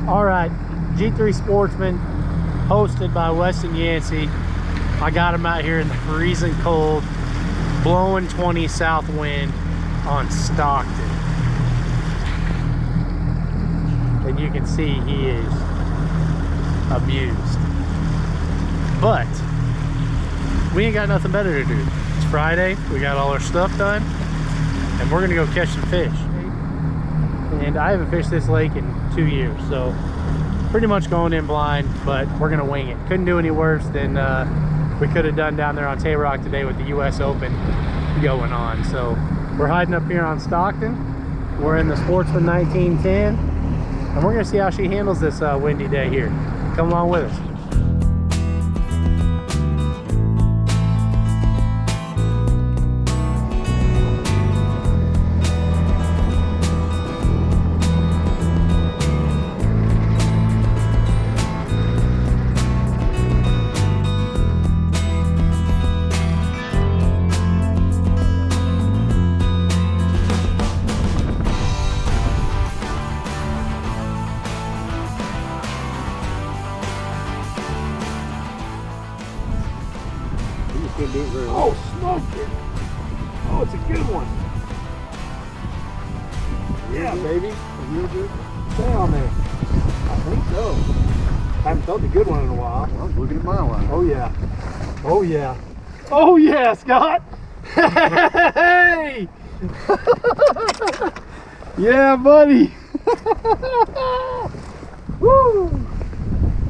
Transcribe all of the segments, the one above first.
All right, G3 Sportsman, hosted by Westin Yancey. I got him out here in the freezing cold, blowing 20 south wind on Stockton. And you can see he is amused. But we ain't got nothing better to do. It's Friday, we got all our stuff done, and we're gonna go catch some fish. And I haven't fished this lake in 2 years, so pretty much going in blind, but we're gonna wing it. Couldn't do any worse than we could have done down there on Table Rock today with the US Open going on. So we're hiding up here on Stockton. We're in the Sportsman 1910, and we're gonna see how she handles this windy day here. Come along with us. Oh, smoked it. Oh, it's a good one. Yeah, baby. You good? Stay on there. I think so. I haven't felt a good one in a while. I was looking at my line. Oh, yeah. Oh, yeah. Oh, yeah, Scott. Hey! Yeah, buddy. Woo!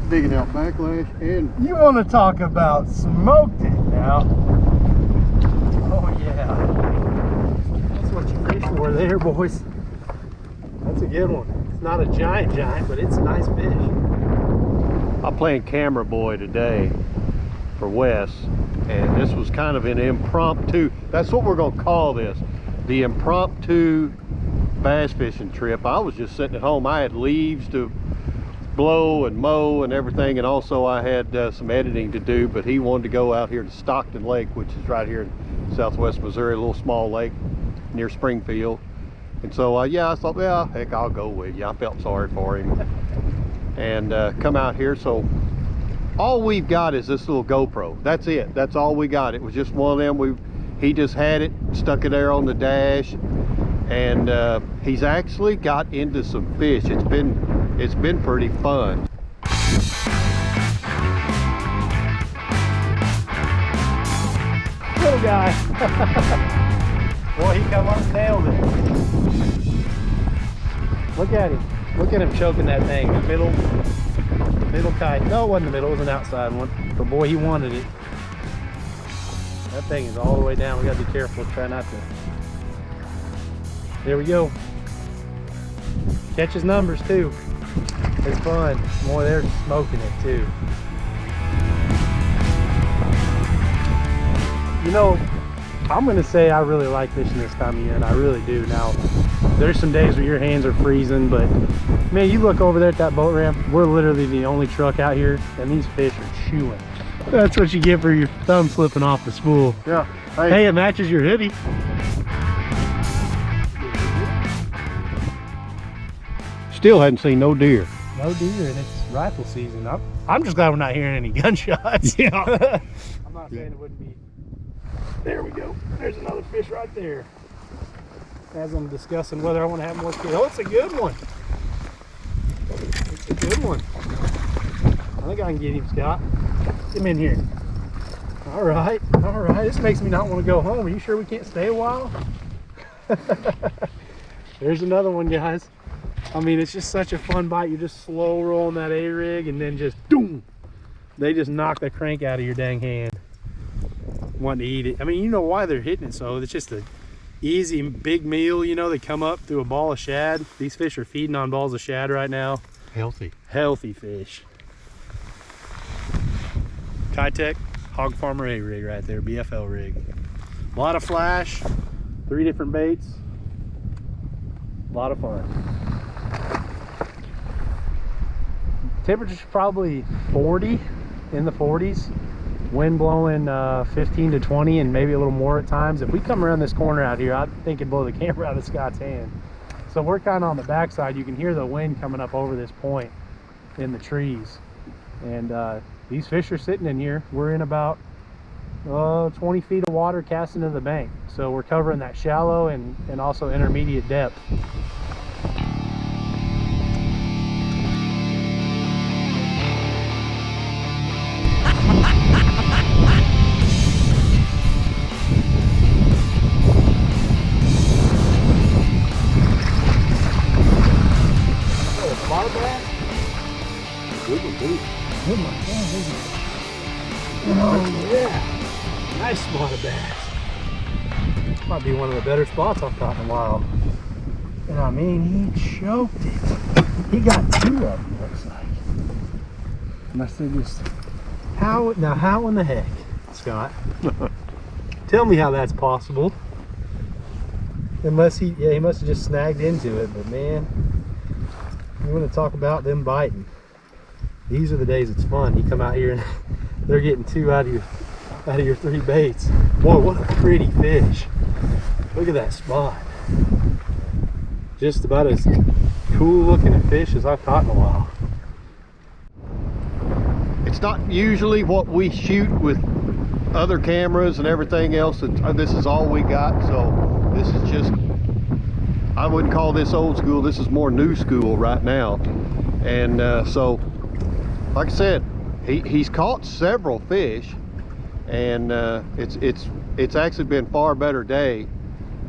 Digging out backlash, and you want to talk about smoked it now. Oh yeah, that's what you fish for there, boys. That's a good one. It's not a giant, but it's a nice fish. I'm playing camera boy today for Wes, and this was kind of an impromptu, that's what we're going to call this, the impromptu bass fishing trip. I was just sitting at home. I had leaves to blow and mow and everything, and also I had some editing to do, but he wanted to go out here to Stockton Lake, which is right here in southwest Missouri, a little small lake near Springfield. And so yeah, I thought, yeah, heck, I'll go with you. I felt sorry for him and come out here. So all we've got is this little GoPro. That's it. That's all we got. It was just one of them. He just had it, stuck it there on the dash, and he's actually got into some fish. It's been pretty fun. Little guy. Boy, he come up and nailed it. Look at him. Look at him choking that thing. The middle kite. No, it wasn't the middle. It was an outside one. But boy, he wanted it. That thing is all the way down. We got to be careful. Try not to. There we go. Catches numbers too. It's fun. Boy, they're smoking it too. You know, I'm gonna say I really like fishing this time of year, and I really do. Now, there's some days where your hands are freezing, but man, you look over there at that boat ramp, we're literally the only truck out here, and these fish are chewing. That's what you get for your thumb slipping off the spool. Yeah. Hey, it matches your hoodie. Still hadn't seen no deer. No deer, and it's rifle season. I'm just glad we're not hearing any gunshots. Yeah. I'm not saying it wouldn't be. There we go. There's another fish right there. As I'm discussing whether I want to have more kids. Oh, it's a good one. It's a good one. I think I can get him, Scott. Get him in here. All right. All right. This makes me not want to go home. Are you sure we can't stay a while? There's another one, guys. I mean, it's just such a fun bite. You're just slow rolling that A-rig, and then just boom, they just knock the crank out of your dang hand. Wanting to eat it. I mean, you know why they're hitting it so. It's just a easy big meal. You know, they come up through a ball of shad. These fish are feeding on balls of shad right now. Healthy fish. Kitech Hog Farmer A-rig right there, BFL rig. A lot of flash, 3 different baits. A lot of fun. Temperature's probably 40, in the 40s. Wind blowing 15 to 20 and maybe a little more at times. If we come around this corner out here, I think it'd blow the camera out of Scott's hand. So we're kind of on the backside. You can hear the wind coming up over this point in the trees. And these fish are sitting in here. We're in about 20 feet of water casting into the bank. So we're covering that shallow and also intermediate depth. Oh my God, oh yeah, nice spotted bass. Might be one of the better spots I've caught in a while. And I mean, he choked it. He got 2 of them, looks like. And I said, just how in the heck, Scott? Tell me how that's possible. Unless he must have just snagged into it. But man, you want to talk about them biting. These are the days it's fun. You come out here and they're getting 2 out of your 3 baits. Boy, what a pretty fish. Look at that spot. Just about as cool looking a fish as I've caught in a while. It's not usually what we shoot with other cameras and everything else. This is all we got, so this is just, I wouldn't call this old school. This is more new school right now. And so like I said, he's caught several fish, and it's actually been far better day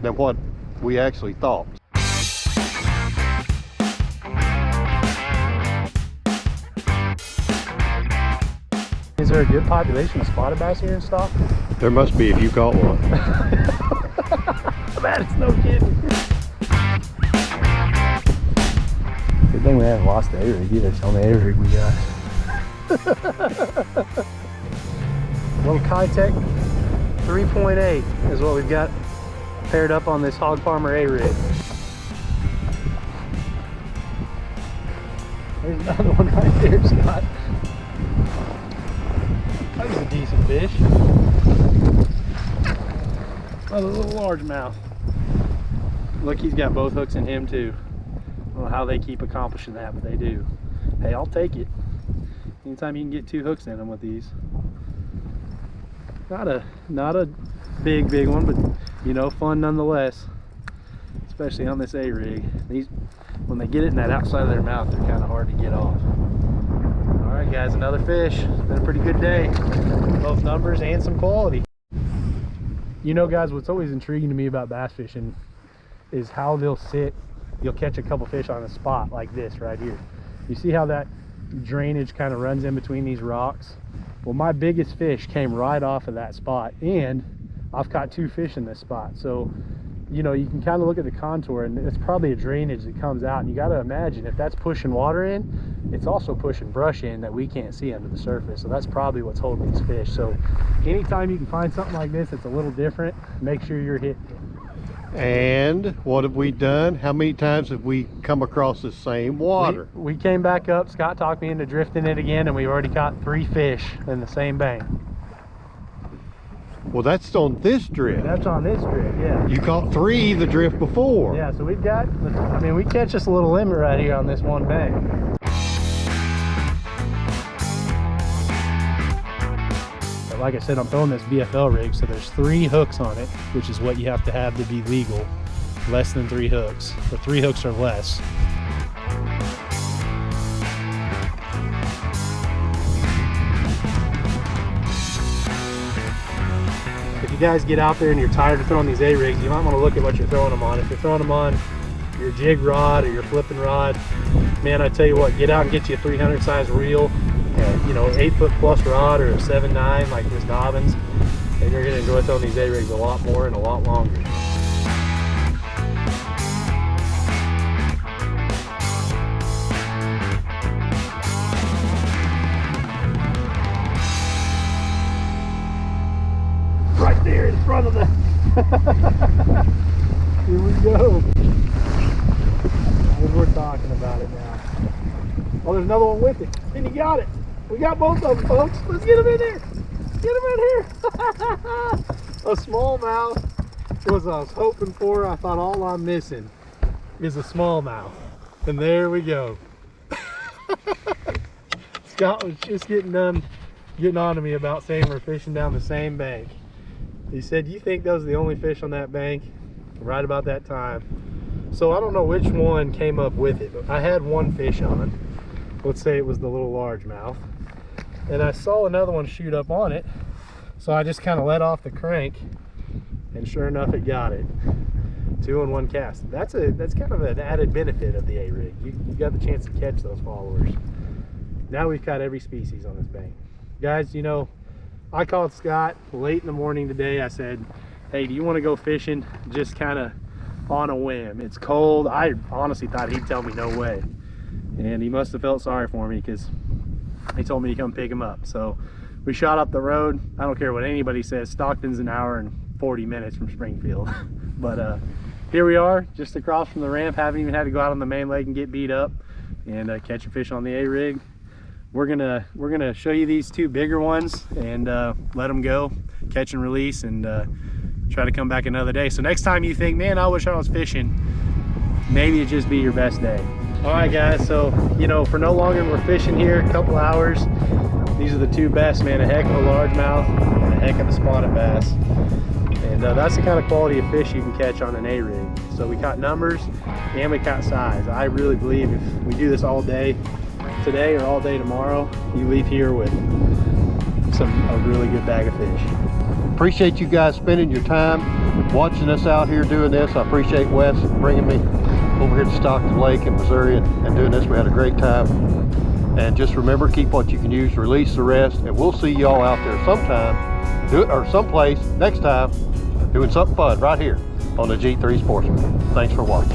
than what we actually thought. Is there a good population of spotted bass here in Stockton? There must be if you caught one. Man, it's no kidding. Good thing we haven't lost the A-rig either. It's the only A-rig we got. Little Kitech 3.8 is what we've got paired up on this Hog Farmer A-rig. There's another one right there, Scott. That was a decent fish. Another little largemouth. Look, he's got both hooks in him too. I don't know how they keep accomplishing that, but they do. Hey, I'll take it. Anytime you can get 2 hooks in them with these. Not a big one, but you know, fun nonetheless. Especially on this A-rig. These, when they get it in that outside of their mouth, they're kind of hard to get off. All right, guys, another fish. It's been a pretty good day. Both numbers and some quality. You know, guys, what's always intriguing to me about bass fishing is how they'll sit. You'll catch a couple fish on a spot like this right here. You see how that drainage kind of runs in between these rocks? Well, my biggest fish came right off of that spot, and I've caught 2 fish in this spot. So, you know, you can kind of look at the contour, and it's probably a drainage that comes out, and you got to imagine if that's pushing water in, it's also pushing brush in that we can't see under the surface. So that's probably what's holding these fish. So anytime you can find something like this that's a little different, make sure you're hitting it. And what have we done? How many times have we come across the same water? We came back up. Scott talked me into drifting it again, and we've already caught 3 fish in the same bank. Well, that's on this drift. That's on this drift, yeah. You caught 3 the drift before. Yeah, so we've got, I mean, we catch us a little limit right here on this one bank. But like I said, I'm throwing this VFL rig, so there's 3 hooks on it, which is what you have to be legal. Less than 3 hooks, or 3 hooks or less. If you guys get out there and you're tired of throwing these A-rigs, you might want to look at what you're throwing them on. If you're throwing them on your jig rod or your flipping rod, man, I tell you what, get out and get you a 300 size reel, you know, 8-foot plus rod or a 7.9 like this Dobbins, and you're going to enjoy throwing these A-rigs a lot more and a lot longer. Right there in front of the here we go. We're talking about it now. Oh, there's another one with it, and you got it. We got both of them, folks. Let's get them in there. Get them in here. A smallmouth was what I was hoping for. I thought all I'm missing. is a smallmouth. And there we go. Scott was just getting on to me about saying we're fishing down the same bank. He said, you think those are the only fish on that bank? Right about that time. So I don't know which one came up with it, but I had one fish on. Let's say it was the little largemouth. And I saw another one shoot up on it. So I just kind of let off the crank, and sure enough, it got it. 2-in-1 cast. That's kind of an added benefit of the A-rig. You got the chance to catch those followers. Now we've caught every species on this bank. Guys, you know, I called Scott late in the morning today. I said, hey, do you want to go fishing? Just kind of on a whim. It's cold. I honestly thought he'd tell me no way. And he must have felt sorry for me, because he told me to come pick him up. So we shot up the road. I don't care what anybody says. Stockton's an hour and 40 minutes from Springfield. But here we are, just across from the ramp. Haven't even had to go out on the main lake and get beat up and catch a fish on the A-rig. We're gonna show you these two bigger ones and let them go, catch and release, and try to come back another day. So next time you think, man, I wish I was fishing, maybe it just be your best day. All right, guys, so you know, for no longer we're fishing here a couple hours. These are the two best, man. A heck of a largemouth and a heck of a spotted bass. And that's the kind of quality of fish you can catch on an A-rig. So we caught numbers and we caught size. I really believe if we do this all day today or all day tomorrow, you leave here with a really good bag of fish. Appreciate you guys spending your time watching us out here doing this. I appreciate Wes bringing me over here to Stockton Lake in Missouri and doing this. We had a great time. And just remember, keep what you can use, release the rest, and we'll see y'all out there sometime, or someplace next time, doing something fun right here on the G3 Sportsman. Thanks for watching.